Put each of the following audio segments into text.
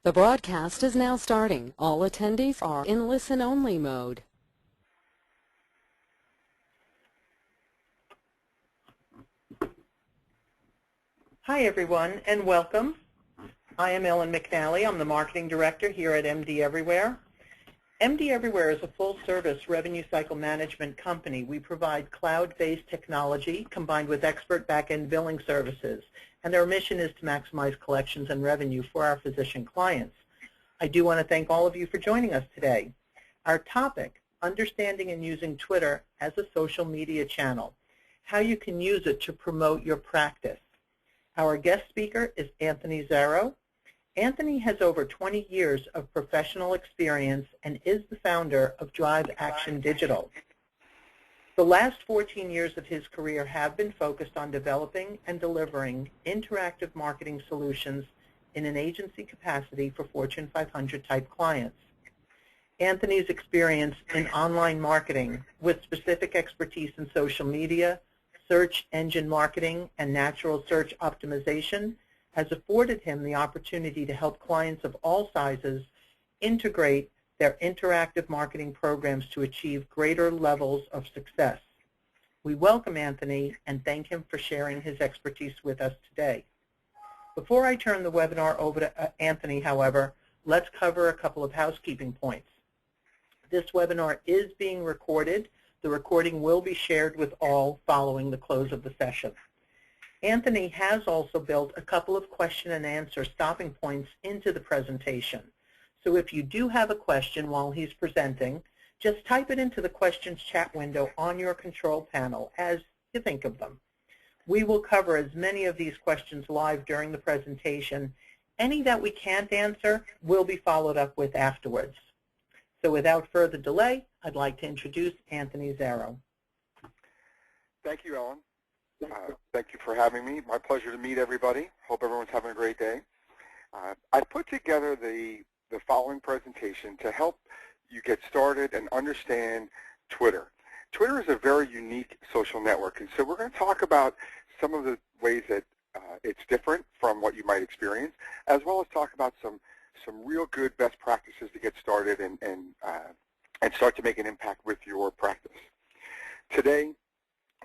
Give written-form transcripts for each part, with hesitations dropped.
The broadcast is now starting. All attendees are in listen-only mode. Hi everyone and welcome. I am Ellen McNally. I'm the Marketing Director here at MD Everywhere. MD Everywhere is a full-service revenue cycle management company. We provide cloud-based technology combined with expert back-end billing services, and our mission is to maximize collections and revenue for our physician clients. I do want to thank all of you for joining us today. Our topic, understanding and using Twitter as a social media channel, how you can use it to promote your practice. Our guest speaker is Anthony Zarrow. Anthony has over 20 years of professional experience and is the founder of Drive Action Digital. The last 14 years of his career have been focused on developing and delivering interactive marketing solutions in an agency capacity for Fortune 500 type clients. Anthony's experience in online marketing with specific expertise in social media, search engine marketing, and natural search optimization has afforded him the opportunity to help clients of all sizes integrate their interactive marketing programs to achieve greater levels of success. We welcome Anthony and thank him for sharing his expertise with us today. Before I turn the webinar over to Anthony, however, let's cover a couple of housekeeping points. This webinar is being recorded. The recording will be shared with all following the close of the session. Anthony has also built a couple of question and answer stopping points into the presentation. So if you do have a question while he's presenting, just type it into the questions chat window on your control panel as you think of them. We will cover as many of these questions live during the presentation. Any that we can't answer will be followed up with afterwards. So without further delay, I'd like to introduce Anthony Zarrow. Thank you, Ellen. Thank you for having me. My pleasure to meet everybody. Hope everyone's having a great day. I put together the following presentation to help you get started and understand Twitter. Twitter is a very unique social network, and so we're going to talk about some of the ways that it's different from what you might experience, as well as talk about some real good best practices to get started and start to make an impact with your practice. Today,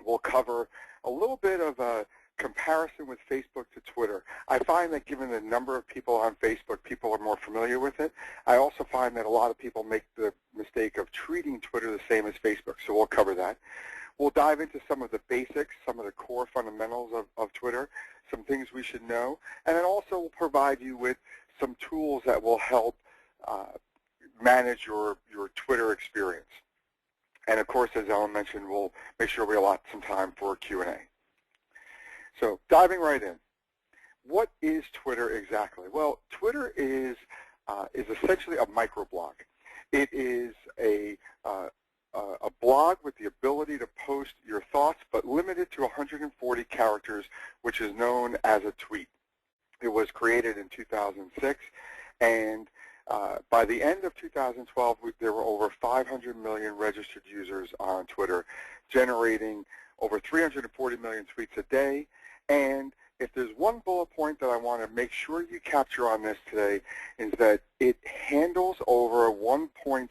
we'll cover a little bit of a comparison with Facebook to Twitter. I find that given the number of people on Facebook, people are more familiar with it. I also find that a lot of people make the mistake of treating Twitter the same as Facebook, so we'll cover that. We'll dive into some of the basics, some of the core fundamentals of Twitter, some things we should know, and then also we'll provide you with some tools that will help manage your Twitter experience. And of course, as Ellen mentioned, we'll make sure we allot some time for Q&A. So diving right in, what is Twitter exactly? Well, Twitter is essentially a microblog. It is a blog with the ability to post your thoughts, but limited to 140 characters, which is known as a tweet. It was created in 2006, and by the end of 2012, there were over 500 million registered users on Twitter, generating over 340 million tweets a day. And if there's one bullet point that I want to make sure you capture on this today, is that it handles over 1.6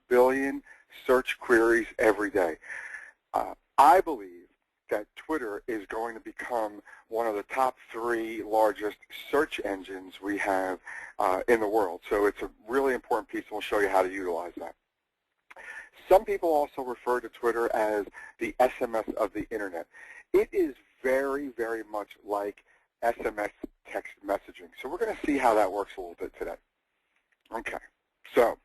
billion search queries every day. I believe that Twitter is going to become one of the top 3 largest search engines we have in the world. So it's a really important piece, and we'll show you how to utilize that. Some people also refer to Twitter as the SMS of the Internet. It is very, very much like SMS text messaging. So we're going to see how that works a little bit today. Okay, so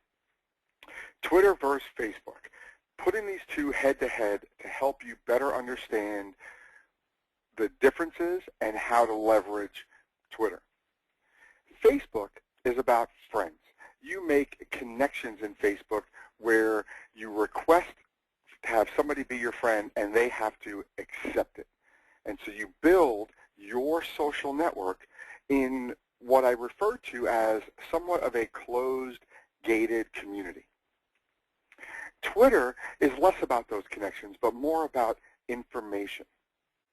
Twitter versus Facebook. Putting these two head-to-head to help you better understand the differences and how to leverage Twitter. Facebook is about friends. You make connections in Facebook where you request to have somebody be your friend and they have to accept it. And so you build your social network in what I refer to as somewhat of a closed, gated community. Twitter is less about those connections, but more about information.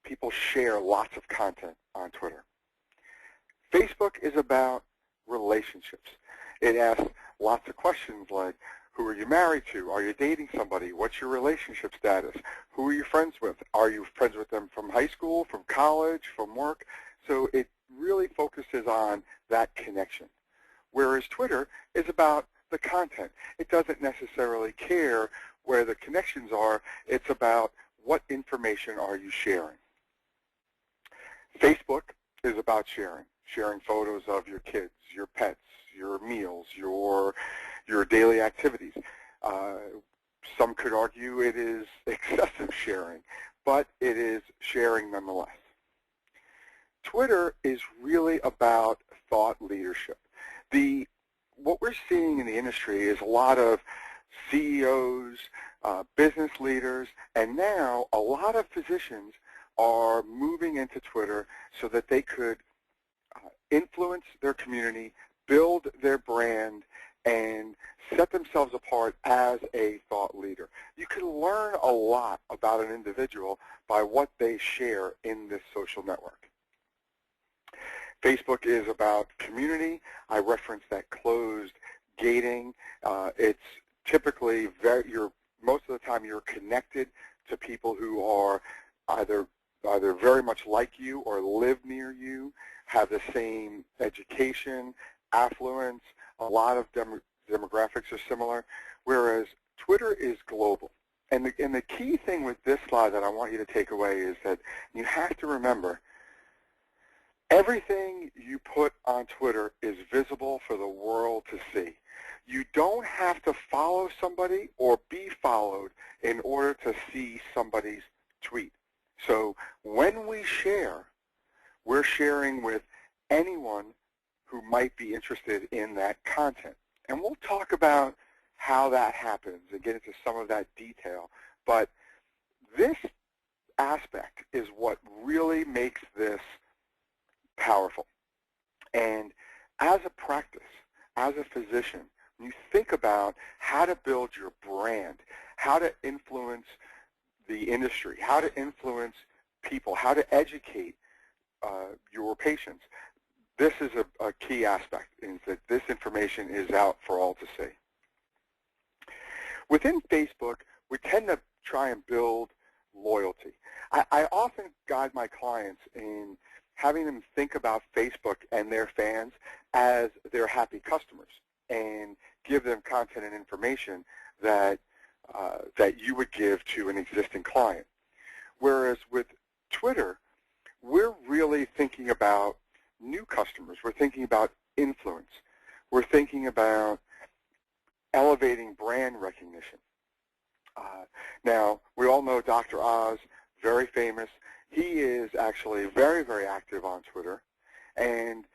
People share lots of content on Twitter. Facebook is about relationships. It asks lots of questions like, who are you married to? Are you dating somebody? What's your relationship status? Who are you friends with? Are you friends with them from high school, from college, from work? So it really focuses on that connection. Whereas Twitter is about the content. It doesn't necessarily care where the connections are. It's about what information are you sharing. Facebook is about sharing photos of your kids, your pets, your meals, your daily activities. Some could argue it is excessive sharing, but it is sharing nonetheless. Twitter is really about thought leadership. What we're seeing in the industry is a lot of CEOs, business leaders, and now a lot of physicians are moving into Twitter so that they could influence their community, build their brand, and set themselves apart as a thought leader. You can learn a lot about an individual by what they share in this social network. Facebook is about community. I referenced that closed gating. It's typically most of the time you're connected to people who are either very much like you or live near you, have the same education, affluence, a lot of demographics are similar, whereas Twitter is global. And the key thing with this slide that I want you to take away is that you have to remember everything you put on Twitter is visible for the world to see. You don't have to follow somebody or be followed in order to see somebody's tweet. So when we share, we're sharing with anyone who might be interested in that content. And we'll talk about how that happens and get into some of that detail. But this aspect is what really makes this powerful. And as a practice, as a physician, when you think about how to build your brand, how to influence the industry, how to influence people, how to educate your patients, this is a key aspect, is that this information is out for all to see. Within Facebook, we tend to try and build loyalty. I often guide my clients in having them think about Facebook and their fans as their happy customers and give them content and information that you would give to an existing client. Whereas with Twitter, we're really thinking about new customers. We're thinking about influence. We're thinking about elevating brand recognition. Now, we all know Dr. Oz, very famous. He is actually very, very active on Twitter. And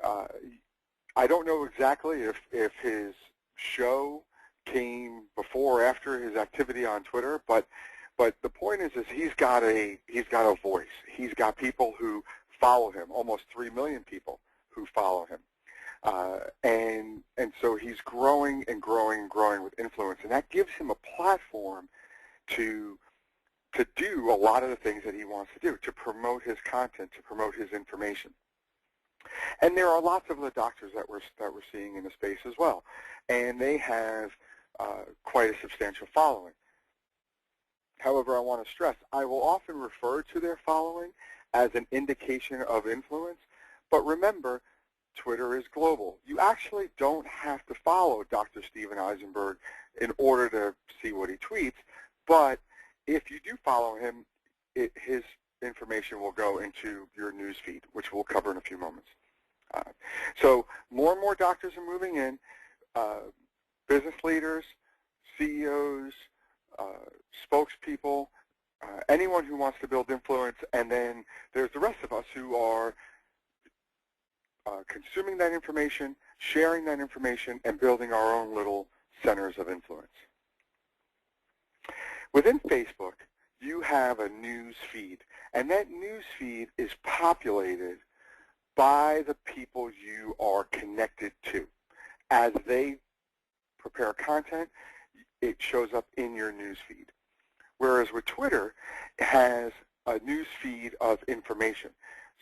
I don't know exactly if his show came before or after his activity on Twitter, but the point is he's got a voice. He's got people who follow him, almost 3 million people who follow him. And so he's growing and growing and growing with influence, and that gives him a platform to do a lot of the things that he wants to do, to promote his content, to promote his information. And there are lots of other doctors that we're seeing in the space as well, and they have quite a substantial following. However, I want to stress, I will often refer to their following as an indication of influence, but remember, Twitter is global. You actually don't have to follow Dr. Steven Eisenberg in order to see what he tweets, but if you do follow him, his information will go into your news feed, which we'll cover in a few moments. So more and more doctors are moving in, business leaders, CEOs, spokespeople, anyone who wants to build influence, and then there's the rest of us who are consuming that information, sharing that information, and building our own little centers of influence. Within Facebook, you have a news feed, and that news feed is populated by the people you are connected to. As they prepare content, it shows up in your news feed. Whereas with Twitter, it has a news feed of information.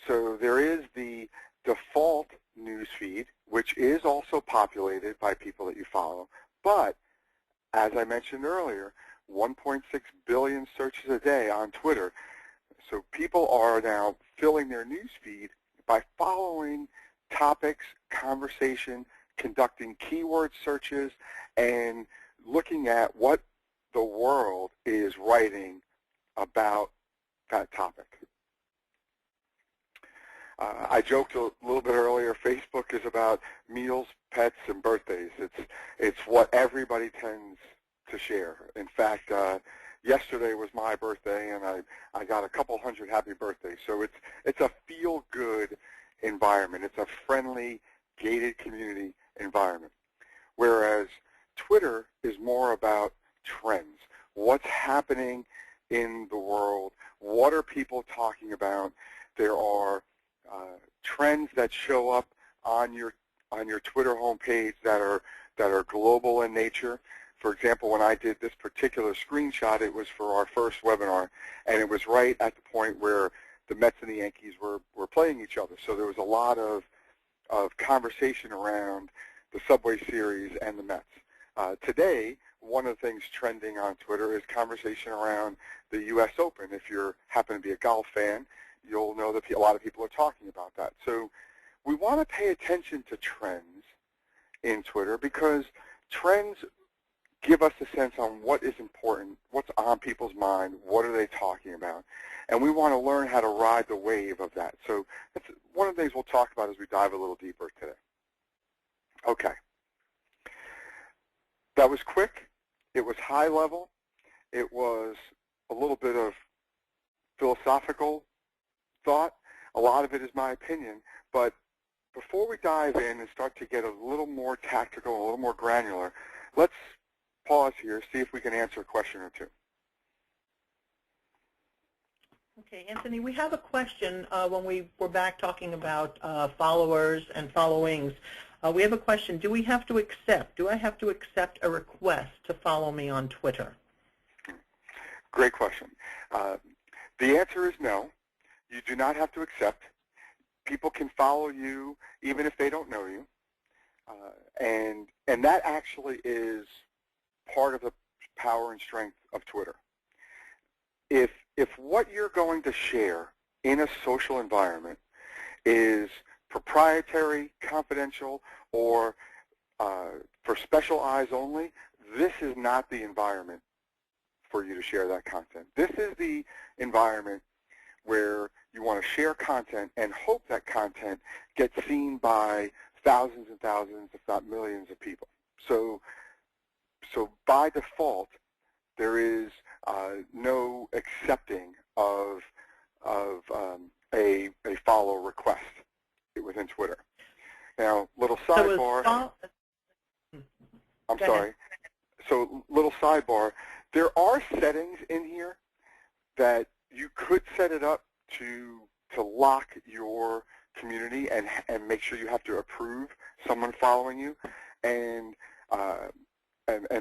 So there is the default newsfeed, which is also populated by people that you follow, but as I mentioned earlier, 1.6 billion searches a day on Twitter. So people are now filling their newsfeed by following topics, conversation, conducting keyword searches, and looking at what the world is writing about that topic. I joked a little bit earlier, Facebook is about meals, pets, and birthdays. It's what everybody tends to share. In fact, yesterday was my birthday, and I got a couple hundred happy birthdays. So it's a feel-good environment. It's a friendly, gated community environment. Whereas Twitter is more about trends. What's happening in the world? What are people talking about? There are trends that show up on your Twitter homepage that are global in nature. For example, when I did this particular screenshot, it was for our first webinar, and it was right at the point where the Mets and the Yankees were playing each other. So there was a lot of conversation around the Subway Series and the Mets. Today, one of the things trending on Twitter is conversation around the U.S. Open. If you happen to be a golf fan, you'll know that a lot of people are talking about that. So we want to pay attention to trends in Twitter because trends give us a sense on what is important, what's on people's mind, what are they talking about, and we want to learn how to ride the wave of that. So that's one of the things we'll talk about as we dive a little deeper today. Okay. That was quick. It was high level. It was a little bit of philosophical thought. A lot of it is my opinion, but before we dive in and start to get a little more tactical, a little more granular, let's pause here, see if we can answer a question or two. Okay, Anthony, we have a question when we were back talking about followers and followings. We have a question. Do I have to accept a request to follow me on Twitter? Great question. The answer is no. You do not have to accept. People can follow you even if they don't know you. And that actually is part of the power and strength of Twitter. If what you're going to share in a social environment is proprietary, confidential, or for special eyes only, this is not the environment for you to share that content. This is the environment where you want to share content and hope that content gets seen by thousands and thousands, if not millions of people. So by default, there is no accepting of a follow request within Twitter. Now, little sidebar. I'm sorry. So, little sidebar. There are settings in here that you could set it up to lock your community and make sure you have to approve someone following you. And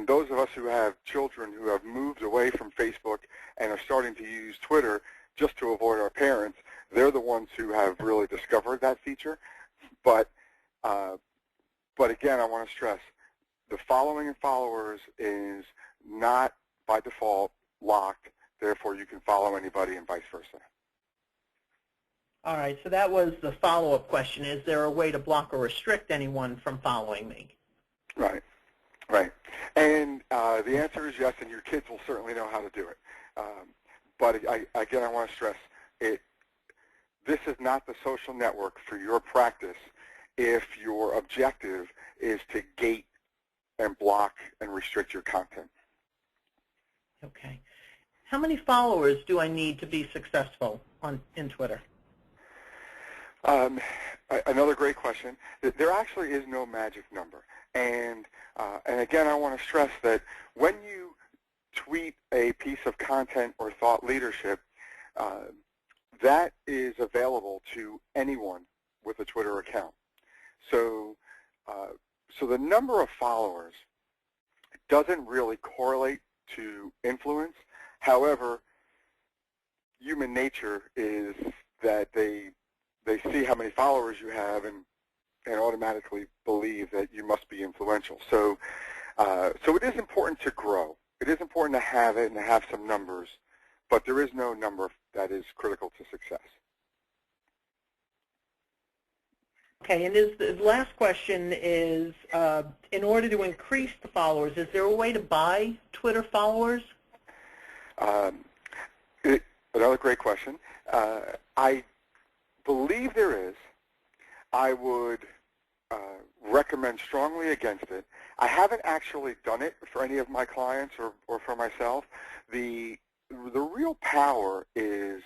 those of us who have children who have moved away from Facebook and are starting to use Twitter just to avoid our parents, they're the ones who have really discovered that feature. But again, I want to stress, the following and followers is not by default locked. Therefore, you can follow anybody and vice versa. All right, so that was the follow-up question. Is there a way to block or restrict anyone from following me? Right, right. And the answer is yes, and your kids will certainly know how to do it. But again, I want to stress, this is not the social network for your practice if your objective is to gate and block and restrict your content. Okay. How many followers do I need to be successful in Twitter? Another great question. There actually is no magic number. And again, I want to stress that when you tweet a piece of content or thought leadership, that is available to anyone with a Twitter account. So the number of followers doesn't really correlate to influence. However, human nature is that they see how many followers you have and automatically believe that you must be influential. So, so it is important to grow. It is important to have it and to have some numbers, but there is no number that is critical to success. Okay, and the last question is, in order to increase the followers, is there a way to buy Twitter followers? Another great question. I believe there is. I would recommend strongly against it. I haven't actually done it for any of my clients or for myself. The real power is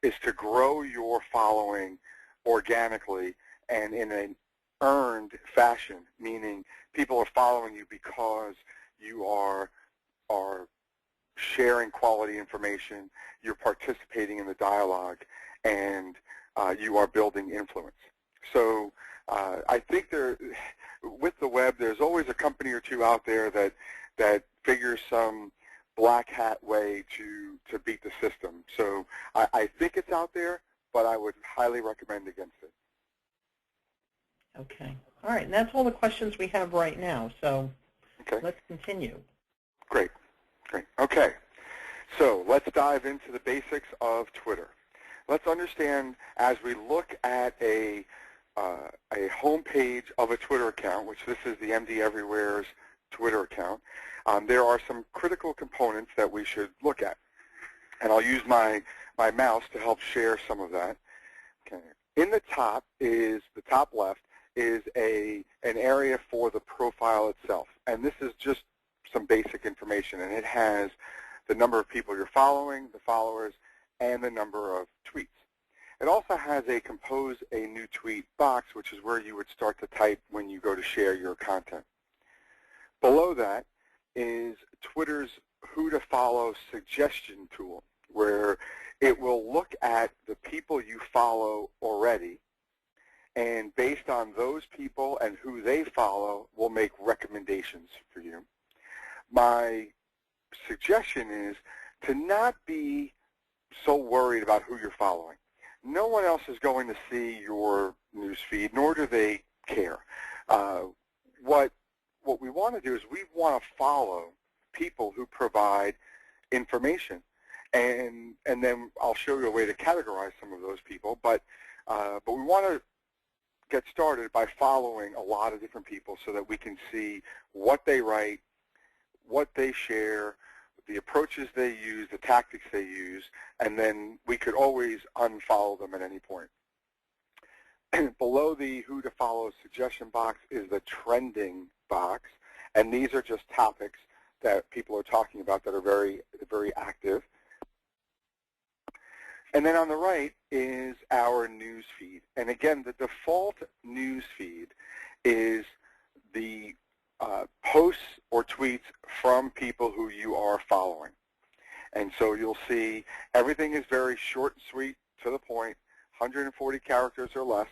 to grow your following organically and in an earned fashion, meaning people are following you because you are sharing quality information, you're participating in the dialogue, and you are building influence. So I think with the web, there's always a company or two out there that figures some black hat way to beat the system. So I think it's out there, but I would highly recommend against it. Okay. All right, and that's all the questions we have right now, so okay. Let's continue. Great. Great. Okay. So let's dive into the basics of Twitter. Let's understand, as we look at a home page of a Twitter account, which this is the MD Everywhere's Twitter account, there are some critical components that we should look at. And I'll use my mouse to help share some of that. Okay. In the top left, is an area for the profile itself. And this is just some basic information. And it has the number of people you're following, the followers, and the number of tweets. It also has a compose a new tweet box, which is where you would start to type when you go to share your content. Below that is Twitter's who to follow suggestion tool, where it will look at the people you follow already, and based on those people and who they follow, will make recommendations for you. My suggestion is to not be so worried about who you're following. No one else is going to see your news feed, nor do they care. What we want to do is we want to follow people who provide information, and then I'll show you a way to categorize some of those people. But we want to get started by following a lot of different people so that we can see what they write, what they share, the approaches they use, the tactics they use, and then we could always unfollow them at any point. Below the who to follow suggestion box is the trending box, and these are just topics that people are talking about that are very, very active. And then on the right is our news feed. And again, the default news feed is the posts or tweets from people who you are following. And so you'll see everything is very short and sweet, to the point, 140 characters or less,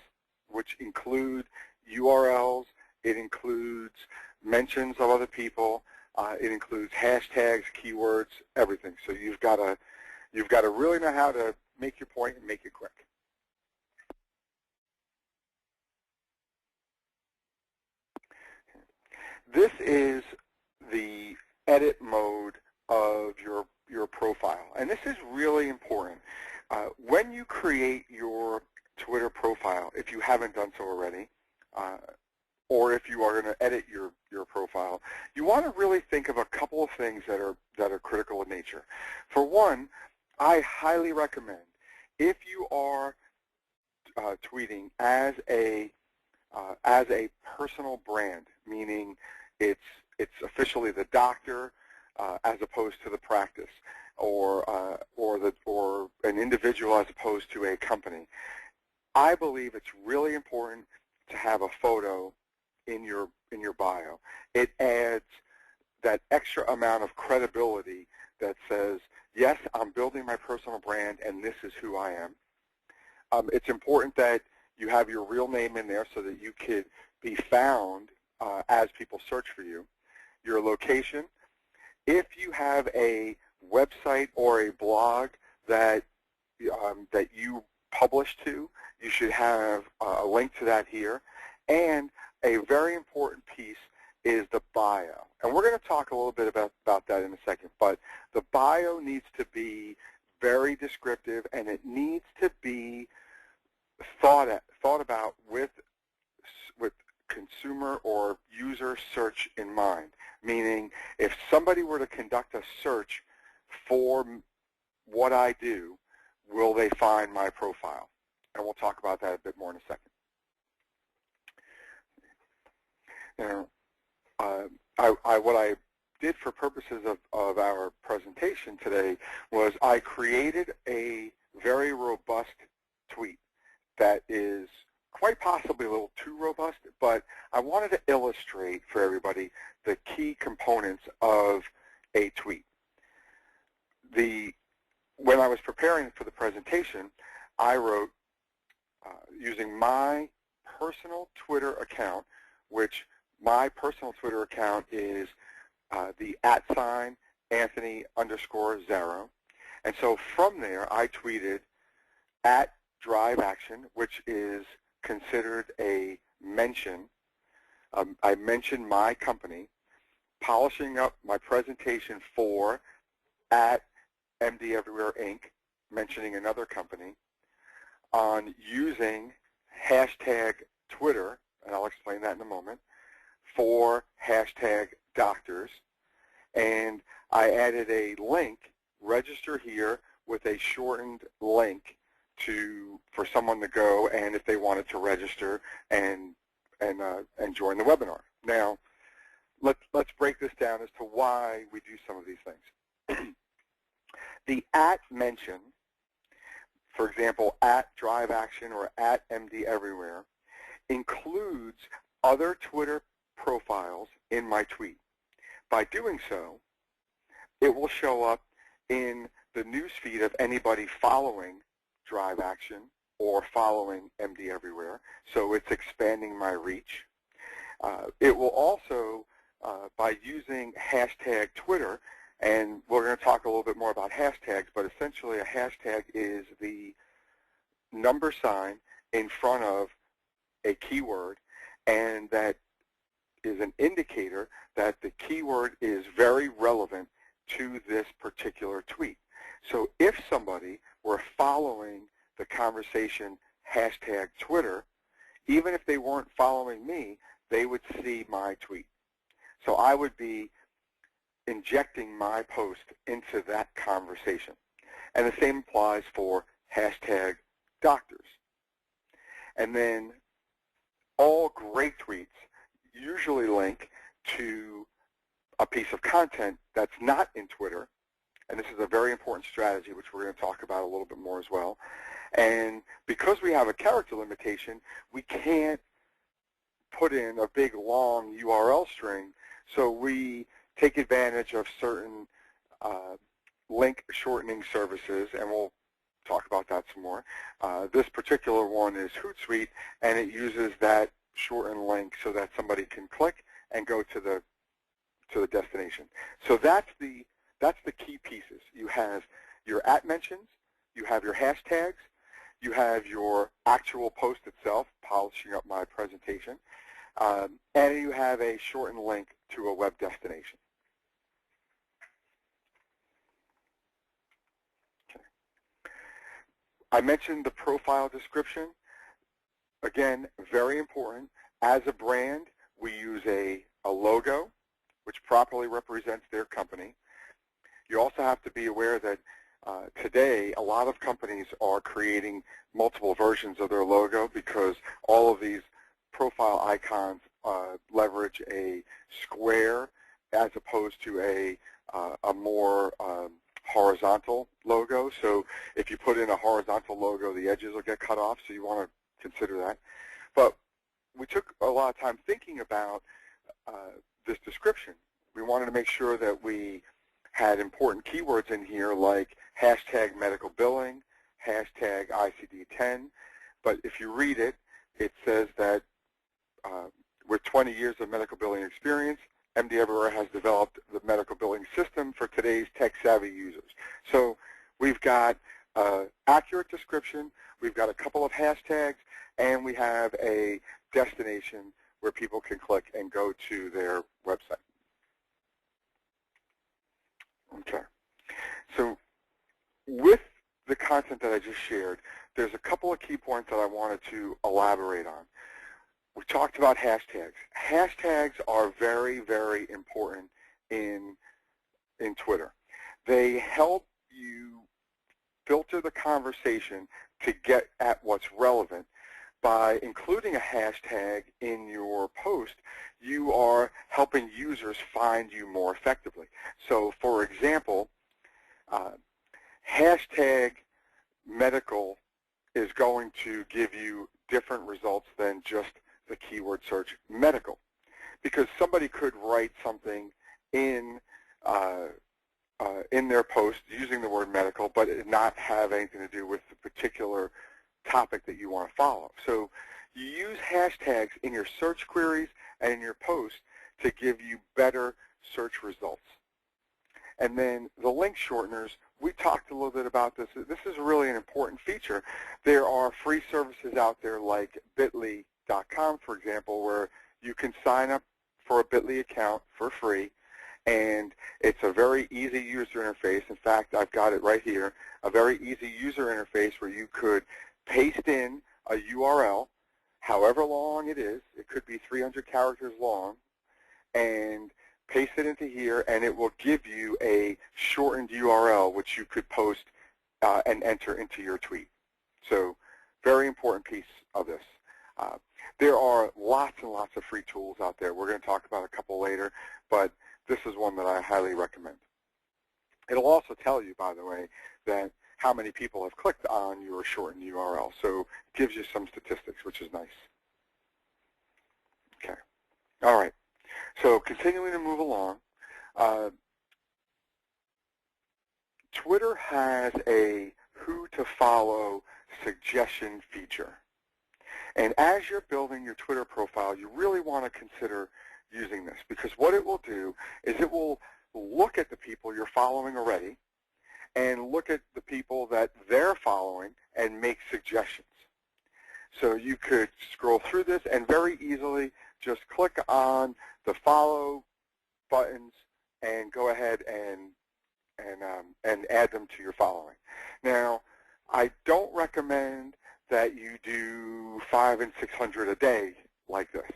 which include URLs, it includes mentions of other people, it includes hashtags, keywords, everything. So you've got to really know how to make your point and make it quick. This is the edit mode of your profile, and this is really important. When you create your Twitter profile, if you haven't done so already, or if you are going to edit your profile, you want to really think of a couple of things that are critical in nature. For one, I highly recommend, if you are tweeting as a personal brand, meaning it's officially the doctor as opposed to the practice, or an individual as opposed to a company. I believe it's really important to have a photo in your bio. It adds that extra amount of credibility that says, yes, I'm building my personal brand and this is who I am. It's important that you have your real name in there so that you could be found as people search for you. Your location. If you have a website or a blog that you publish to, you should have a link to that here. And a very important piece is the bio. And we're going to talk a little bit about that in a second. But the bio needs to be very descriptive, and it needs to be thought about with consumer or user search in mind. Meaning, if somebody were to conduct a search for what I do, will they find my profile? And we'll talk about that a bit more in a second. Now, what I did for purposes of our presentation today was I created a very robust tweet that is quite possibly a little too robust, but I wanted to illustrate for everybody the key components of a tweet. When I was preparing for the presentation, I wrote using my personal Twitter account, which my personal Twitter account is the @ Anthony_Zaro. And so from there, I tweeted @DriveAction, which is considered a mention. I mentioned my company, polishing up my presentation for @MD Everywhere Inc., mentioning another company, on using hashtag Twitter, and I'll explain that in a moment, for hashtag doctors. And I added a link, register here, with a shortened link for someone to go, and if they wanted to register and join the webinar. Now, let's break this down as to why we do some of these things. The mention, for example, @DriveAction or @MD Everywhere, includes other Twitter profiles in my tweet. By doing so, it will show up in the newsfeed of anybody following DriveAction or following MD Everywhere, so it's expanding my reach. It will also, by using hashtag Twitter, and we're going to talk a little bit more about hashtags, but essentially a hashtag is the number sign in front of a keyword, and that is an indicator that the keyword is very relevant to this particular tweet. So if somebody were following the conversation hashtag Twitter, even if they weren't following me, they would see my tweet. So I would be injecting my post into that conversation. And the same applies for hashtag doctors. And then all great tweets usually link to a piece of content that's not in Twitter, and this is a very important strategy, which we're going to talk about a little bit more as well. And because we have a character limitation, we can't put in a big, long URL string, so we take advantage of certain link shortening services, and we'll talk about that some more. This particular one is Hootsuite, and it uses that shortened link so that somebody can click and go to the destination. So that's the key pieces. You have your @mentions, you have your hashtags, you have your actual post itself, polishing up my presentation, and you have a shortened link to a web destination. Okay. I mentioned the profile description. Again, very important. As a brand, we use a logo, which properly represents their company. You also have to be aware that today, a lot of companies are creating multiple versions of their logo because all of these profile icons leverage a square as opposed to a more horizontal logo. So if you put in a horizontal logo, the edges will get cut off, so you want to consider that. But we took a lot of time thinking about this description. We wanted to make sure that we had important keywords in here like hashtag medical billing, hashtag ICD-10, but if you read it, it says that with 20 years of medical billing experience, MD Everywhere has developed the medical billing system for today's tech-savvy users. So we've got an accurate description, we've got a couple of hashtags, and we have a destination where people can click and go to their website. Okay. So with the content that I just shared, there's a couple of key points that I wanted to elaborate on. We talked about hashtags. Hashtags are very, very important in Twitter. They help you filter the conversation to get at what's relevant. By including a hashtag in your post, you are helping users find you more effectively. So, for example, hashtag medical is going to give you different results than just the keyword search medical, because somebody could write something in their post using the word medical, but it not have anything to do with the particular topic that you want to follow. So you use hashtags in your search queries and in your posts to give you better search results. And then the link shorteners, we talked a little bit about this. This is really an important feature. There are free services out there like bit.ly.com, for example, where you can sign up for a Bit.ly account for free, and it's a very easy user interface. In fact, I've got it right here, a very easy user interface where you could paste in a URL, however long it is. It could be 300 characters long, and paste it into here, and it will give you a shortened URL which you could post and enter into your tweet. So very important piece of this. There are lots and lots of free tools out there. We're going to talk about a couple later, but this is one that I highly recommend. It'll also tell you, by the way, that how many people have clicked on your shortened URL. So it gives you some statistics, which is nice. Okay. All right. So continuing to move along, Twitter has a who to follow suggestion feature. And as you're building your Twitter profile, you really want to consider using this, because what it will do is it will look at the people you're following already and look at the people that they're following and make suggestions. So you could scroll through this and very easily just click on the follow buttons and go ahead and add them to your following. Now, I don't recommend that you do 500 and 600 a day like this.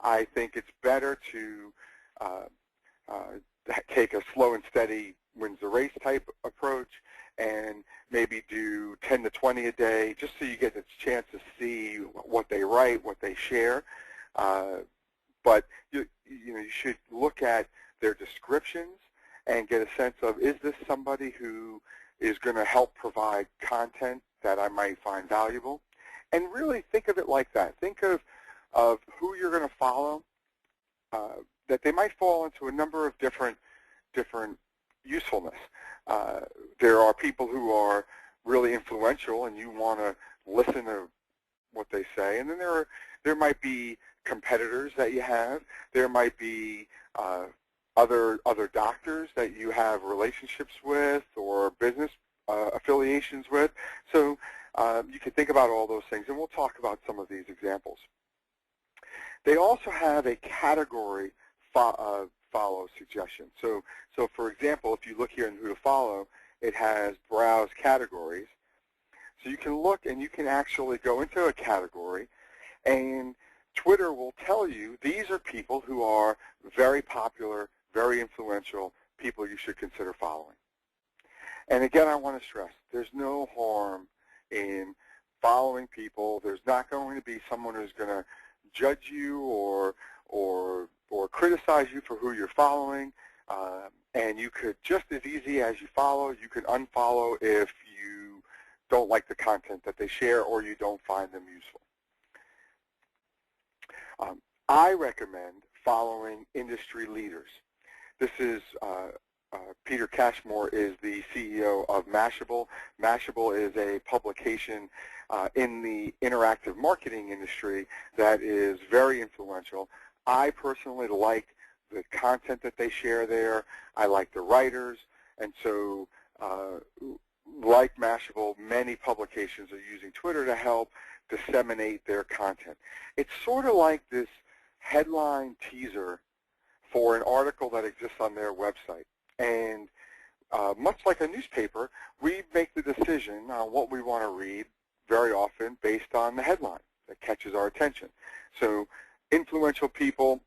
I think it's better to take a slow and steady wins the race type approach and maybe do 10 to 20 a day, just so you get a chance to see what they write, what they share. But you should look at their descriptions and get a sense of, is this somebody who is going to help provide content that I might find valuable? And really think of it like that. Think of who you're going to follow, that they might fall into a number of different usefulness. There are people who are really influential and you want to listen to what they say, and then there might be competitors that you have. There might be other doctors that you have relationships with or business affiliations with. So you can think about all those things, and we'll talk about some of these examples. They also have a category follow suggestion. So for example, if you look here in who to follow, it has browse categories. So you can look and you can actually go into a category, and Twitter will tell you these are people who are very popular, very influential, people you should consider following. And again, I want to stress, there's no harm in following people. There's not going to be someone who's going to judge you or criticize you for who you're following. And you could, just as easy as you follow, you could unfollow if you don't like the content that they share or you don't find them useful. I recommend following industry leaders. This is Peter Cashmore is the CEO of Mashable. Mashable is a publication in the interactive marketing industry that is very influential. I personally like the content that they share there. I like the writers, and so like Mashable, many publications are using Twitter to help disseminate their content. It's sort of like this headline teaser for an article that exists on their website. And much like a newspaper, we make the decision on what we want to read very often based on the headline that catches our attention. So influential people,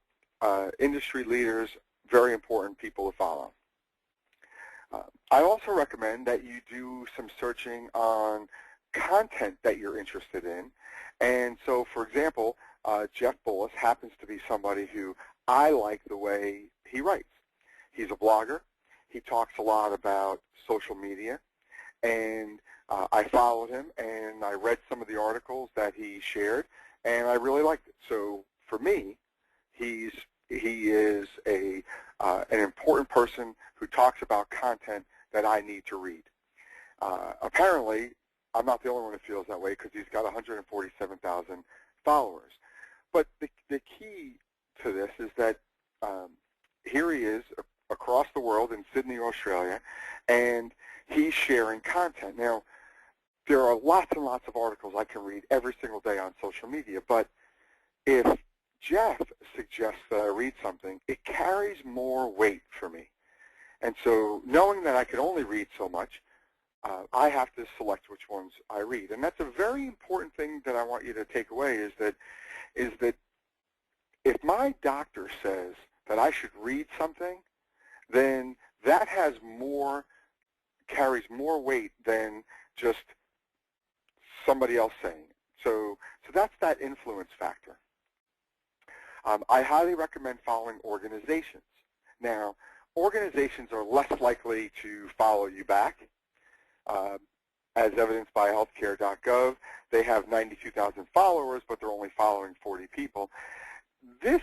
industry leaders, very important people to follow. I also recommend that you do some searching on content that you're interested in. And so, for example, Jeff Bullis happens to be somebody who I like the way he writes. He's a blogger. He talks a lot about social media. And I followed him, and I read some of the articles that he shared, and I really liked it. So for me, he is an important person who talks about content that I need to read. Apparently, I'm not the only one who feels that way because he's got 147,000 followers. But the key to this is that here he is across the world in Sydney, Australia, and he's sharing content. Now, there are lots and lots of articles I can read every single day on social media, but if Jeff suggests that I read something, it carries more weight for me. And so knowing that I can only read so much, I have to select which ones I read. And that's a very important thing that I want you to take away is that if my doctor says that I should read something, then that carries more weight than just somebody else saying it. So that's that influence factor. I highly recommend following organizations. Now, organizations are less likely to follow you back. As evidenced by healthcare.gov, they have 92,000 followers, but they're only following 40 people. This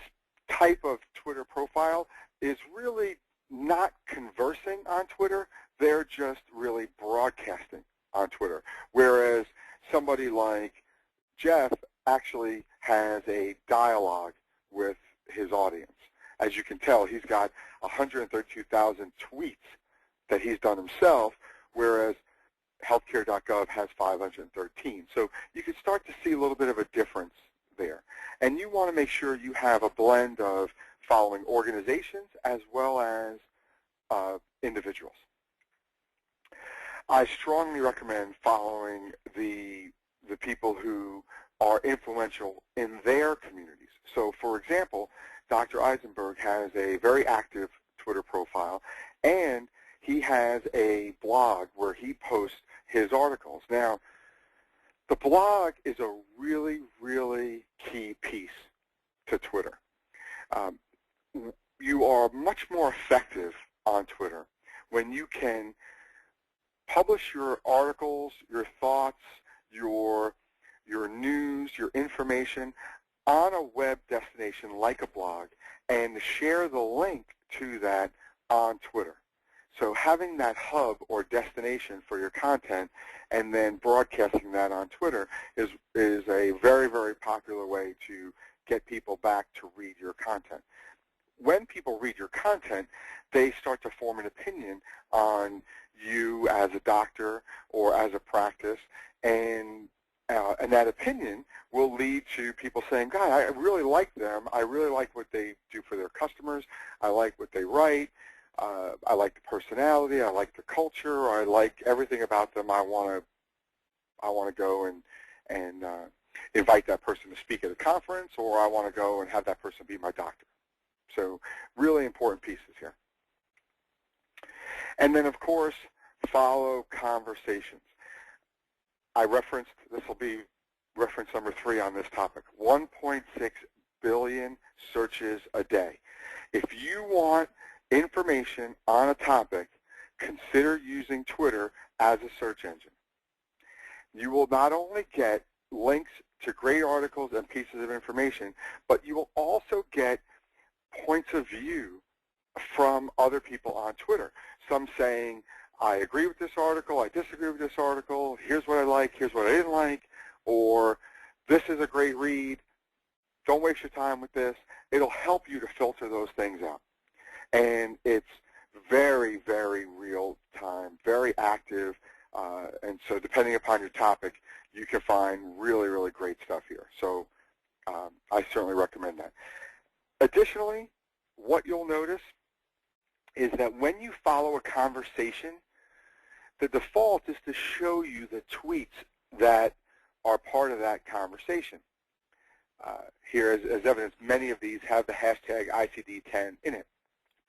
type of Twitter profile is really not conversing on Twitter. They're just really broadcasting on Twitter. Whereas somebody like Jeff actually has a dialogue with his audience. As you can tell, he's got 132,000 tweets that he's done himself, whereas healthcare.gov has 513. So you can start to see a little bit of a difference there. And you want to make sure you have a blend of following organizations as well as individuals. I strongly recommend following the people who are influential in their communities. So, for example, Dr. Eisenberg has a very active Twitter profile, and he has a blog where he posts his articles. Now, the blog is a really, really key piece to Twitter. You are much more effective on Twitter when you can publish your articles, your thoughts, your news, your information on a web destination like a blog and share the link to that on Twitter. So having that hub or destination for your content and then broadcasting that on Twitter is a very, very popular way to get people back to read your content. When people read your content, they start to form an opinion on you as a doctor or as a practice, and that opinion will lead to people saying, God, I really like them. I really like what they do for their customers. I like what they write. I like the personality. I like the culture. I like everything about them. I want to go and invite that person to speak at a conference, or I want to go and have that person be my doctor. So really important pieces here. And then, of course, follow conversations. I referenced, this will be reference number 3 on this topic, 1.6 billion searches a day. If you want information on a topic, consider using Twitter as a search engine. You will not only get links to great articles and pieces of information, but you will also get points of view from other people on Twitter. Some saying, I agree with this article, I disagree with this article, here's what I like, here's what I didn't like, or this is a great read, don't waste your time with this. It'll help you to filter those things out. And it's very, very real time, very active. And so depending upon your topic, you can find really, really great stuff here. So I certainly recommend that. Additionally, what you'll notice is that when you follow a conversation, the default is to show you the tweets that are part of that conversation. Here, as evidence, many of these have the hashtag ICD-10 in it.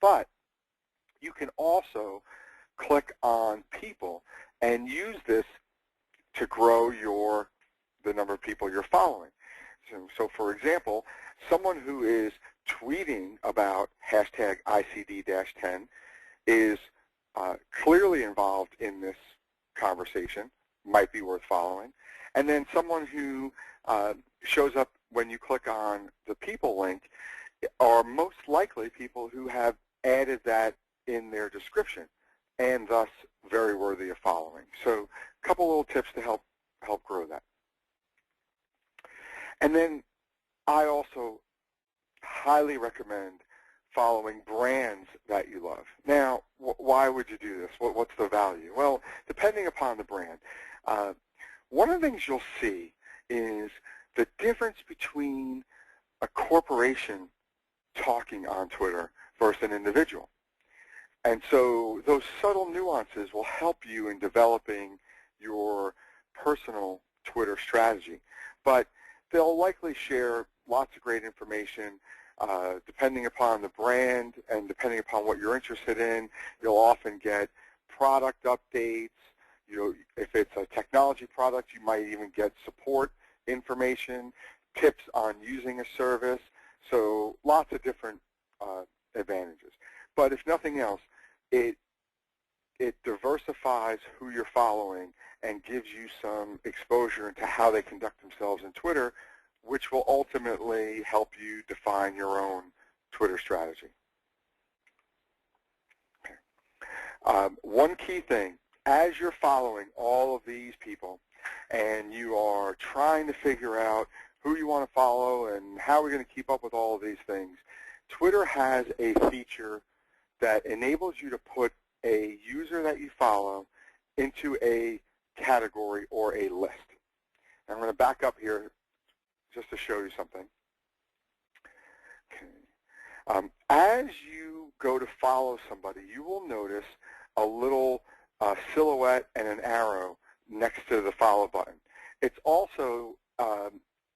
But you can also click on people and use this to grow the number of people you're following. So for example, someone who is tweeting about hashtag ICD-10 is clearly involved in this conversation, might be worth following. And then someone who shows up when you click on the people link are most likely people who have added that in their description and thus very worthy of following. So a couple little tips to help grow that. And then I also highly recommend following brands that you love. Now, why would you do this? What's the value? Well, depending upon the brand, one of the things you'll see is the difference between a corporation talking on Twitter versus an individual. And so those subtle nuances will help you in developing your personal Twitter strategy. But they'll likely share lots of great information. Depending upon the brand and depending upon what you're interested in, you'll often get product updates. If it's a technology product, you might even get support information, tips on using a service. So lots of different advantages. But if nothing else, it diversifies who you're following and gives you some exposure into how they conduct themselves in Twitter, which will ultimately help you define your own Twitter strategy. Okay. One key thing, as you're following all of these people and you are trying to figure out who you want to follow and how we're going to keep up with all of these things, Twitter has a feature that enables you to put a user that you follow into a category or a list. I'm going to back up here just to show you something. Okay. As you go to follow somebody, you will notice a little silhouette and an arrow next to the follow button. It's also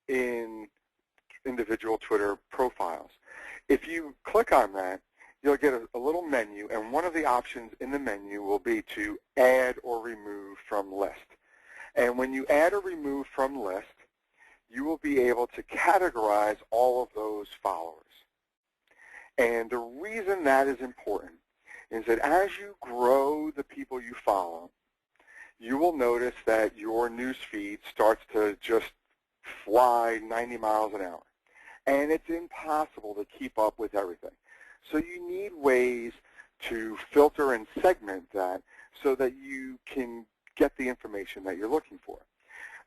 in individual Twitter profiles. If you click on that, you'll get a little menu, and one of the options in the menu will be to add or remove from list. And when you add or remove from list, you will be able to categorize all of those followers. And the reason that is important is that as you grow the people you follow, you will notice that your news feed starts to just fly 90 miles an hour. And it's impossible to keep up with everything. So you need ways to filter and segment that so that you can get the information that you're looking for.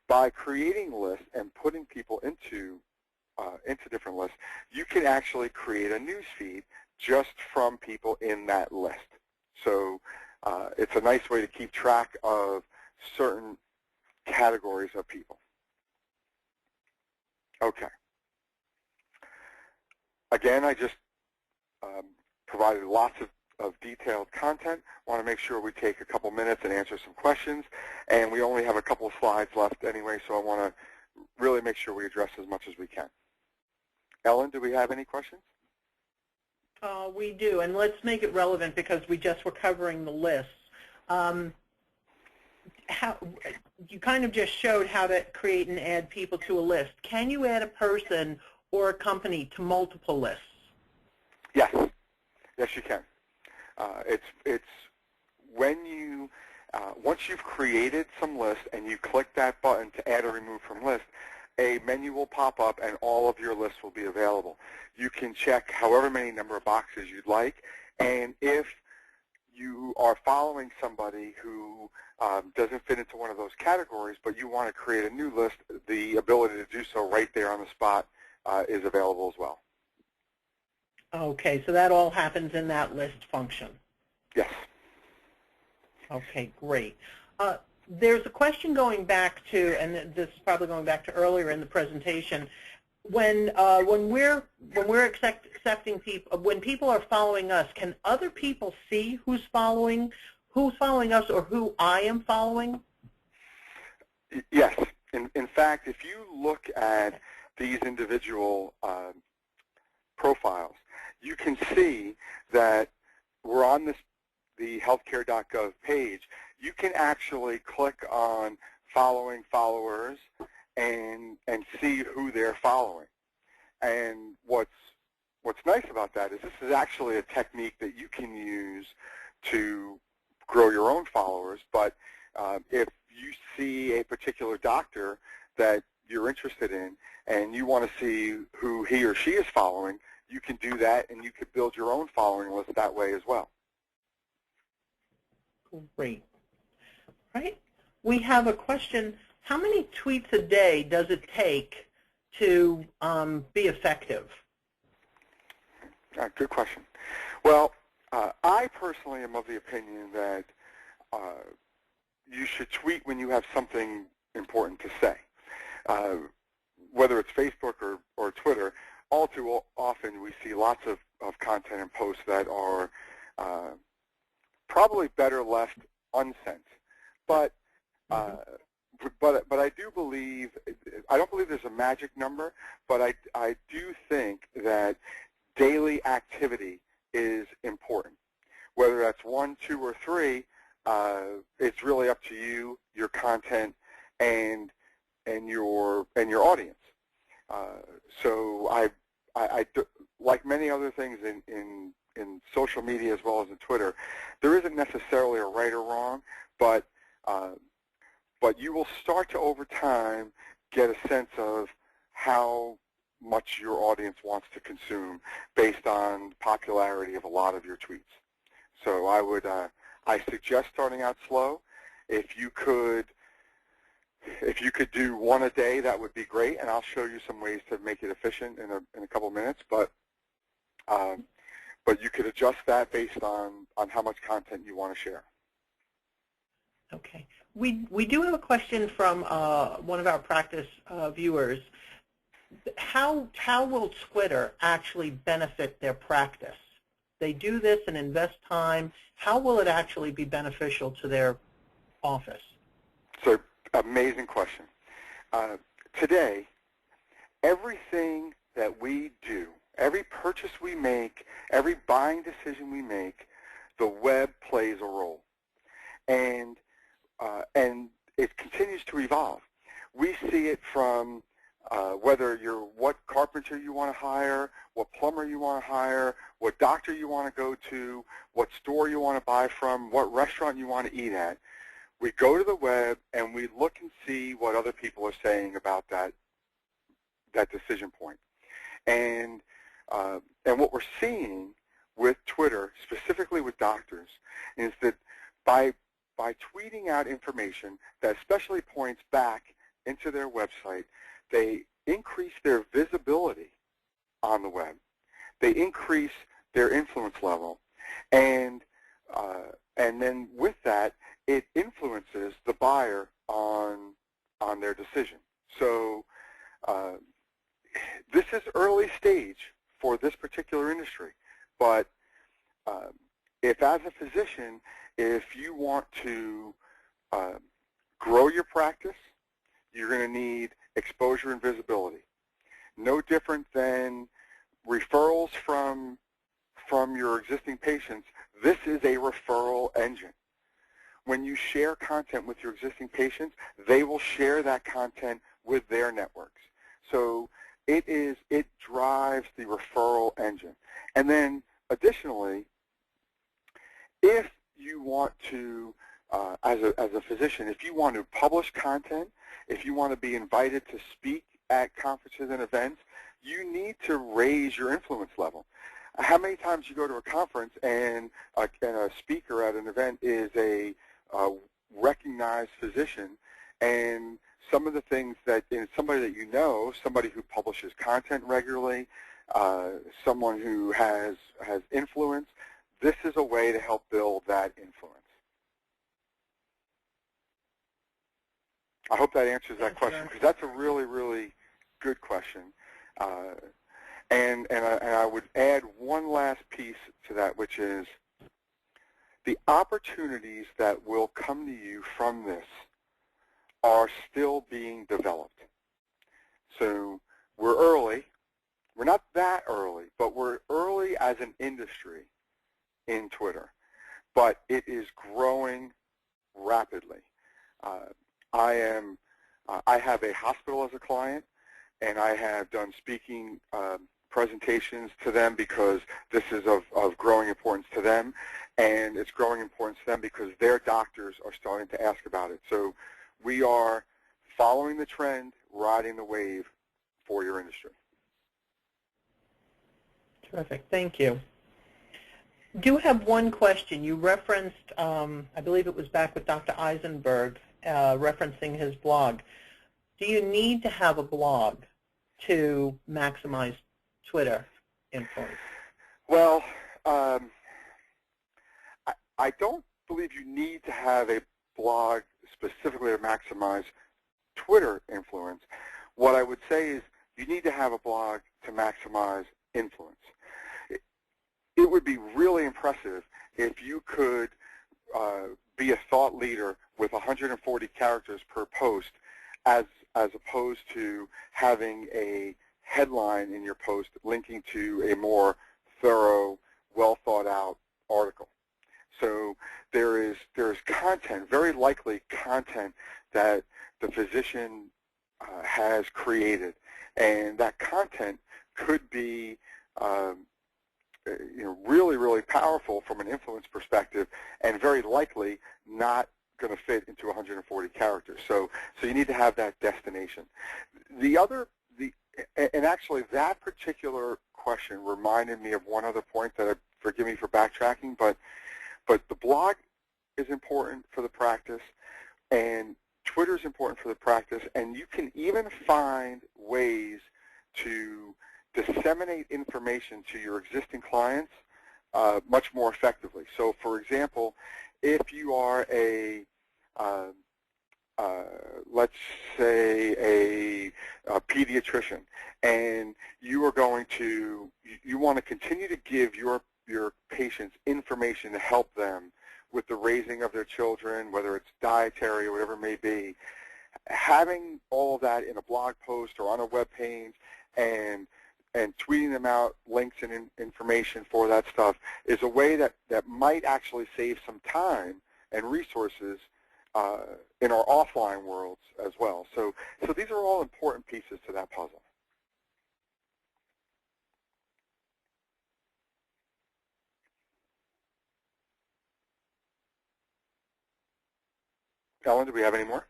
By creating lists and putting people into different lists, you can actually create a news feed just from people in that list. So it's a nice way to keep track of certain categories of people. Okay. Again, I just provided lots of detailed content. I want to make sure we take a couple minutes and answer some questions. And we only have a couple of slides left anyway, so I want to really make sure we address as much as we can. Ellen, do we have any questions? We do, and let's make it relevant because we just were covering the lists. You kind of just showed how to create and add people to a list. Can you add a person or a company to multiple lists? Yes. Yes, you can. It's when you, once you've created some lists and you click that button to add or remove from list, a menu will pop up and all of your lists will be available. You can check however many number of boxes you'd like, and if you are following somebody who doesn't fit into one of those categories, but you want to create a new list, the ability to do so right there on the spot is available as well. Okay, so that all happens in that list function. Yes. Okay, great. There's a question going back to, and this is probably going back to earlier in the presentation, when we're accepting people, when people are following us, can other people see who's following us or who I am following? Yes. In fact, if you look at these individual profiles, you can see that we're on the healthcare.gov page. You can actually click on following followers and see who they're following. And what's nice about that is this is actually a technique that you can use to grow your own followers. But if you see a particular doctor that you're interested in and you want to see who he or she is following, you can do that, and you could build your own following list that way as well. Great. Right. We have a question. How many tweets a day does it take to be effective? Good question. Well, I personally am of the opinion that you should tweet when you have something important to say. Whether it's Facebook or Twitter, all too often we see lots of content and posts that are probably better left unsent. But I do believe, I don't believe there's a magic number, but I do think that daily activity is important. Whether that's 1, 2, or 3, it's really up to you, your content, and your audience. So I like many other things in social media as well as in Twitter, there isn't necessarily a right or wrong, but you will start to, over time, get a sense of how much your audience wants to consume based on the popularity of a lot of your tweets. So I suggest starting out slow. If you could do 1 a day, that would be great, and I'll show you some ways to make it efficient in a couple of minutes. But you could adjust that based on how much content you want to share. Okay. We do have a question from one of our practice viewers. How will Twitter actually benefit their practice? They do this and invest time. How will it actually be beneficial to their office? So, amazing question. Today, everything that we do, every purchase we make, every buying decision we make, the web plays a role. And it continues to evolve. We see it from whether you're what carpenter you want to hire, what plumber you want to hire, what doctor you want to go to, what store you want to buy from, what restaurant you want to eat at. We go to the web and we look and see what other people are saying about that decision point. And what we're seeing with Twitter, specifically with doctors, is that by tweeting out information that especially points back into their website, they increase their visibility on the web. They increase their influence level, and then with that, it influences the buyer on their decision. So this is early stage for this particular industry, but if as a physician, if you want to grow your practice, you're going to need exposure and visibility. No different than referrals from your existing patients. This is a referral engine. When you share content with your existing patients, they will share that content with their networks. So it drives the referral engine. And then additionally, if you want to, as a physician, if you want to publish content, if you want to be invited to speak at conferences and events, you need to raise your influence level. How many times you go to a conference and a speaker at an event is a recognized physician, and some of the things that somebody that you know, somebody who publishes content regularly, someone who has influence, this is a way to help build that influence. I hope that answers that Thank question, you. because that's a really, really good question. And I would add one last piece to that, which is the opportunities that will come to you from this are still being developed. So we're early. We're not that early, but we're early as an industry in Twitter. But it is growing rapidly. I have a hospital as a client, and I have done speaking presentations to them because this is of growing importance to them, and it's growing importance to them because their doctors are starting to ask about it. So we are following the trend, riding the wave for your industry. Terrific. Thank you. Do have one question. You referenced, I believe it was back with Dr. Eisenberg, referencing his blog. Do you need to have a blog to maximize Twitter influence? Well, I don't believe you need to have a blog specifically to maximize Twitter influence. What I would say is you need to have a blog to maximize influence. It would be really impressive if you could be a thought leader with 140 characters per post as opposed to having a headline in your post linking to a more thorough, well thought out article. So there is content, very likely content that the physician has created, and that content could be really, really powerful from an influence perspective, and very likely not going to fit into 140 characters. So you need to have that destination. And actually that particular question reminded me of one other point that, forgive me for backtracking, but the blog is important for the practice, and Twitter is important for the practice, and you can even find ways to disseminate information to your existing clients much more effectively. So, for example, if you are let's say a pediatrician, and you want to continue to give your patients information to help them with the raising of their children, whether it's dietary or whatever it may be, having all of that in a blog post or on a web page and tweeting them out links and information for that stuff is a way that might actually save some time and resources in our offline worlds as well. So these are all important pieces to that puzzle. Ellen, do we have any more?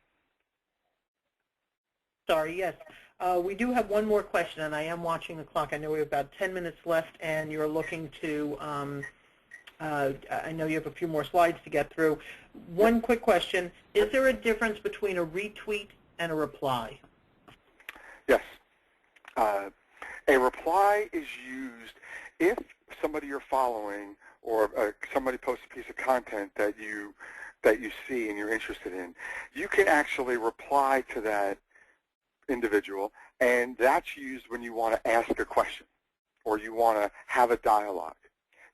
Sorry, yes. We do have one more question, and I am watching the clock. I know we have about 10 minutes left, and you're looking to, I know you have a few more slides to get through. One quick question. Is there a difference between a retweet and a reply? Yes. A reply is used if somebody you're following or somebody posts a piece of content that you see and you're interested in. You can actually reply to that individual, and that's used when you want to ask a question or you want to have a dialogue.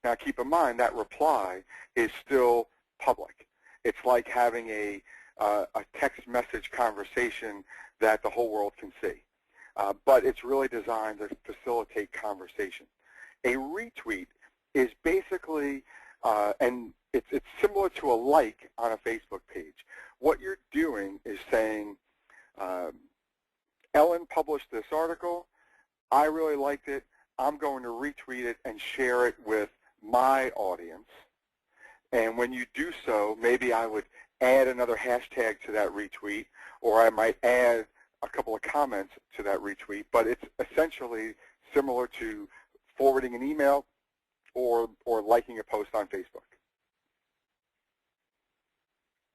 Now keep in mind that reply is still public. It's like having a text message conversation that the whole world can see. But it's really designed to facilitate conversation. A retweet is basically, and it's similar to a like on a Facebook page. What you're doing is saying, Ellen published this article, I really liked it, I'm going to retweet it and share it with my audience. And when you do so, maybe I would add another hashtag to that retweet, or I might add a couple of comments to that retweet, but it's essentially similar to forwarding an email or liking a post on Facebook.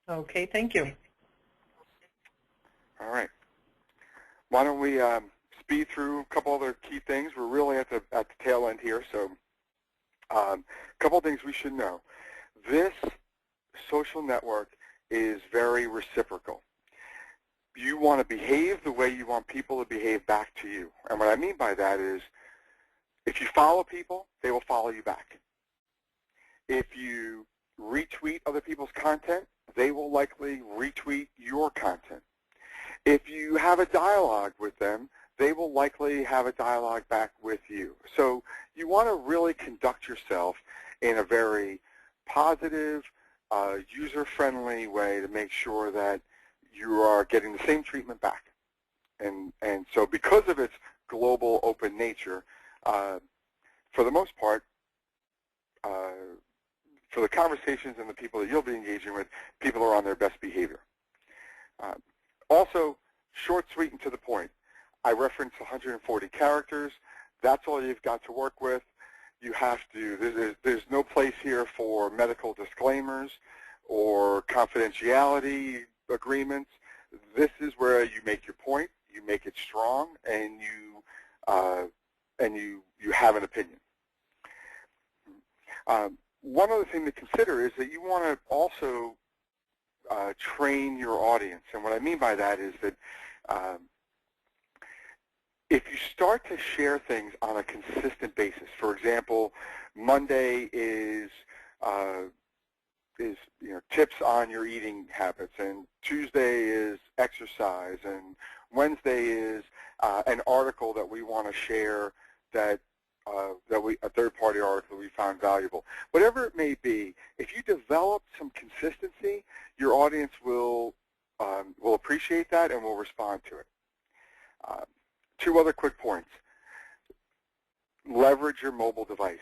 Okay, thank you. All right. Why don't we speed through a couple other key things? We're really at the tail end here, so a couple of things we should know. This social network is very reciprocal. you want to behave the way you want people to behave back to you. And what I mean by that is, if you follow people, they will follow you back. If you retweet other people's content, they will likely retweet your content. If you have a dialogue with them, they will likely have a dialogue back with you. So you want to really conduct yourself in a very positive, user-friendly way to make sure that you are getting the same treatment back. And so because of its global open nature, for the most part, for the conversations and the people that you'll be engaging with, people are on their best behavior. Also, short, sweet, and to the point. I referenced 140 characters. That's all you've got to work with. You have to, there's no place here for medical disclaimers or confidentiality agreements. This is where you make your point, you make it strong, and you have an opinion. One other thing to consider is that you want to also train your audience. And what I mean by that is that if you start to share things on a consistent basis, for example, Monday is tips on your eating habits, and Tuesday is exercise, and Wednesday is an article that we want to share that a third-party article we found valuable. Whatever it may be, if you develop some consistency, your audience will appreciate that and will respond to it. Two other quick points. Leverage your mobile device.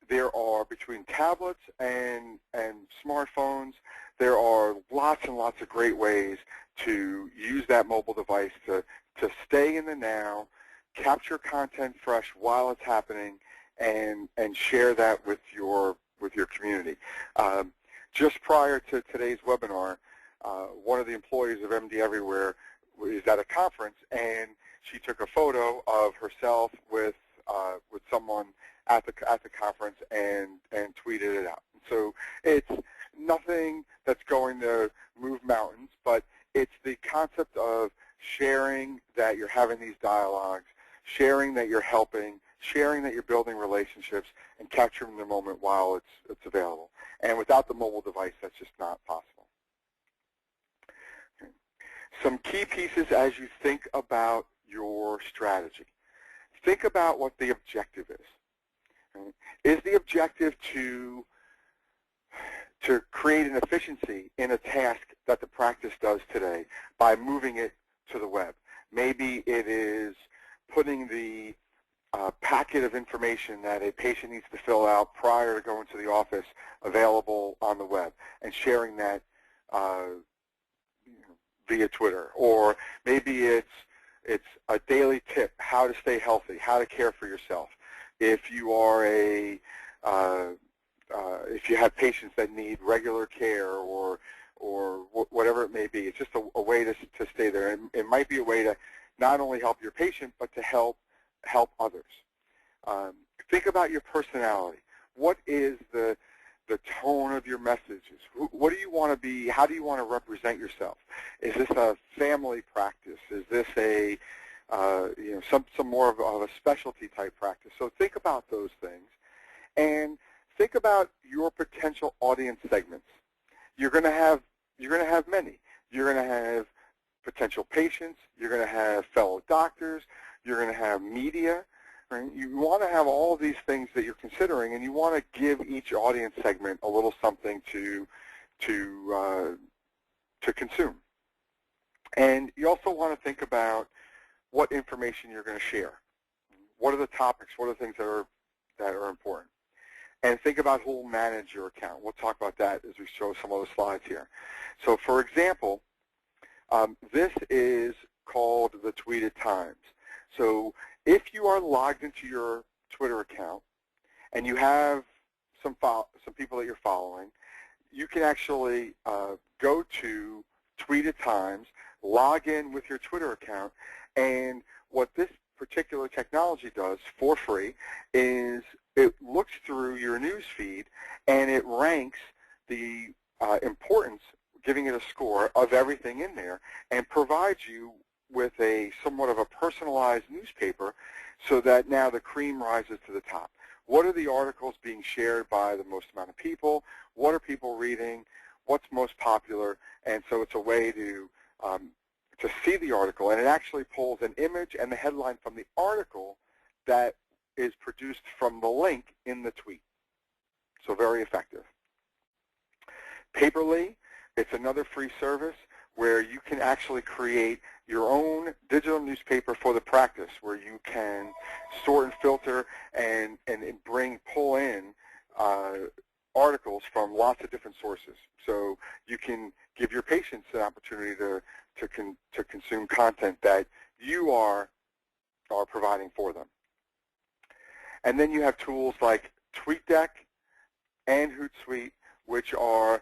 There are, between tablets and smartphones, there are lots and lots of great ways to use that mobile device to stay in the now, capture content fresh while it's happening, and share that with your community. Just prior to today's webinar, one of the employees of MD Everywhere is at a conference, and she took a photo of herself with someone at the conference and tweeted it out. So it's nothing that's going to move mountains, but it's the concept of sharing that you're having these dialogues, sharing that you're helping, sharing that you're building relationships, and capturing the moment while it's available. And without the mobile device, that's just not possible. Okay. Some key pieces as you think about your strategy. Think about what the objective is. Okay. Is the objective to create an efficiency in a task that the practice does today by moving it to the web? Maybe it is putting the packet of information that a patient needs to fill out prior to going to the office available on the web and sharing that via Twitter. Or maybe it's a daily tip, how to stay healthy, how to care for yourself. If you are if you have patients that need regular care or whatever it may be, it's just a way to stay there. It might be a way to not only help your patient, but to help others. Think about your personality. What is the tone of your messages? What do you want to be? How do you want to represent yourself? Is this a family practice? Is this a some more of a specialty type practice? So think about those things, and think about your potential audience segments. You're going to have many. You're going to have potential patients. You're going to have fellow doctors. You're going to have media. Right? You want to have all of these things that you're considering, and you want to give each audience segment a little something to consume. And you also want to think about what information you're going to share. What are the topics? What are the things that are important? And think about who will manage your account. We'll talk about that as we show some other slides here. So, for example, this is called the Tweeted Times. So if you are logged into your Twitter account and you have some people that you're following, you can actually go to Tweeted Times, log in with your Twitter account, and what this particular technology does for free is it looks through your news feed and it ranks the importance giving it a score of everything in there, and provides you with a somewhat of a personalized newspaper so that now the cream rises to the top. What are the articles being shared by the most amount of people? What are people reading? What's most popular? And so it's a way to see the article, and it actually pulls an image and the headline from the article that is produced from the link in the tweet. So very effective. Paperly, it's another free service where you can actually create your own digital newspaper for the practice, where you can sort and filter and pull in articles from lots of different sources. So you can give your patients an opportunity to consume content that you are providing for them. And then you have tools like Tweetdeck and Hootsuite, which are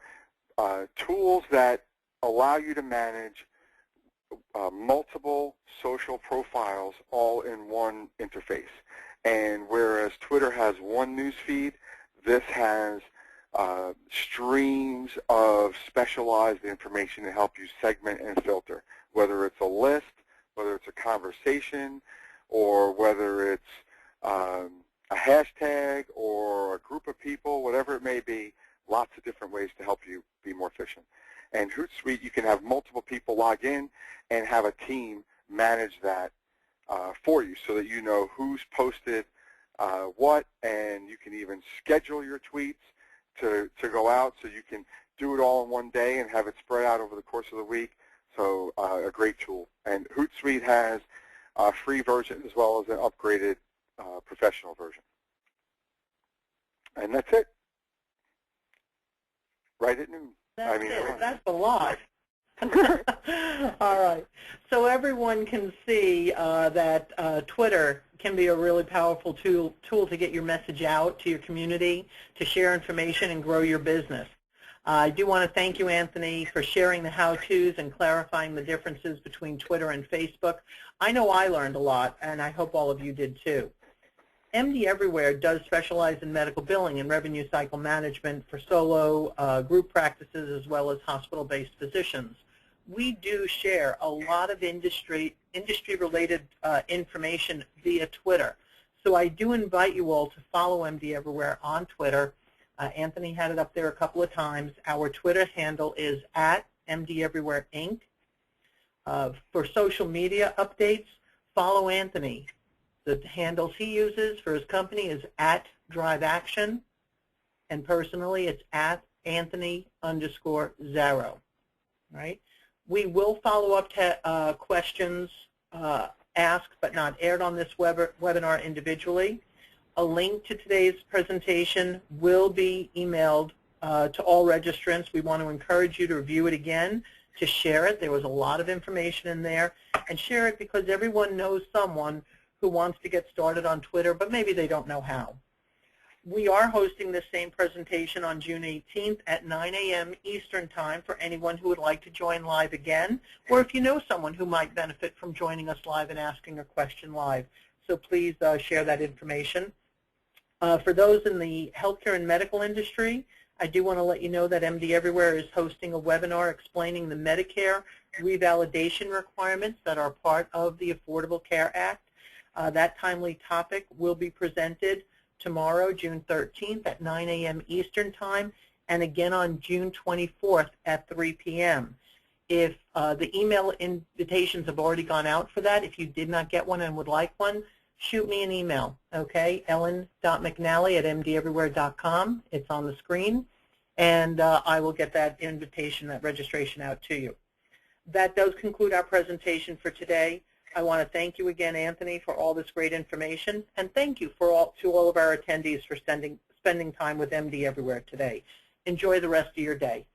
tools that allow you to manage multiple social profiles all in one interface. And whereas Twitter has one news feed, this has streams of specialized information to help you segment and filter, whether it's a list, whether it's a conversation, or whether it's a hashtag or a group of people, whatever it may be, lots of different ways to help you be more efficient. And Hootsuite, you can have multiple people log in and have a team manage that for you so that you know who's posted what, and you can even schedule your tweets to go out so you can do it all in one day and have it spread out over the course of the week. So a great tool. And Hootsuite has a free version as well as an upgraded professional version. And that's it. Right at noon. That's a lot. All right. So everyone can see that Twitter can be a really powerful tool to get your message out to your community, to share information and grow your business. I do want to thank you, Anthony, for sharing the how-tos and clarifying the differences between Twitter and Facebook. I know I learned a lot, and I hope all of you did too. MD Everywhere does specialize in medical billing and revenue cycle management for solo group practices as well as hospital-based physicians. We do share a lot of industry-related information via Twitter. So I do invite you all to follow MD Everywhere on Twitter. Anthony had it up there a couple of times. Our Twitter handle is @MDEverywhere Inc. For social media updates, follow Anthony. The handles he uses for his company is @DriveAction, and personally it's @Anthony_Zaro. Right? We will follow up to questions asked but not aired on this webinar individually. A link to today's presentation will be emailed to all registrants. We want to encourage you to review it again, to share it. There was a lot of information in there, and share it because everyone knows someone who wants to get started on Twitter, but maybe they don't know how. We are hosting this same presentation on June 18th at 9 a.m. Eastern Time for anyone who would like to join live again, or if you know someone who might benefit from joining us live and asking a question live. So please share that information. For those in the healthcare and medical industry, I do want to let you know that MD Everywhere is hosting a webinar explaining the Medicare revalidation requirements that are part of the Affordable Care Act. That timely topic will be presented tomorrow, June 13th at 9 a.m. Eastern Time, and again on June 24th at 3 p.m. If the email invitations have already gone out for that, if you did not get one and would like one, shoot me an email, okay? ellen.mcnally@mdeverywhere.com. It's on the screen, and I will get that invitation, that registration out to you. That does conclude our presentation for today. I want to thank you again, Anthony, for all this great information, and thank you to all of our attendees for spending time with MD Everywhere today. Enjoy the rest of your day.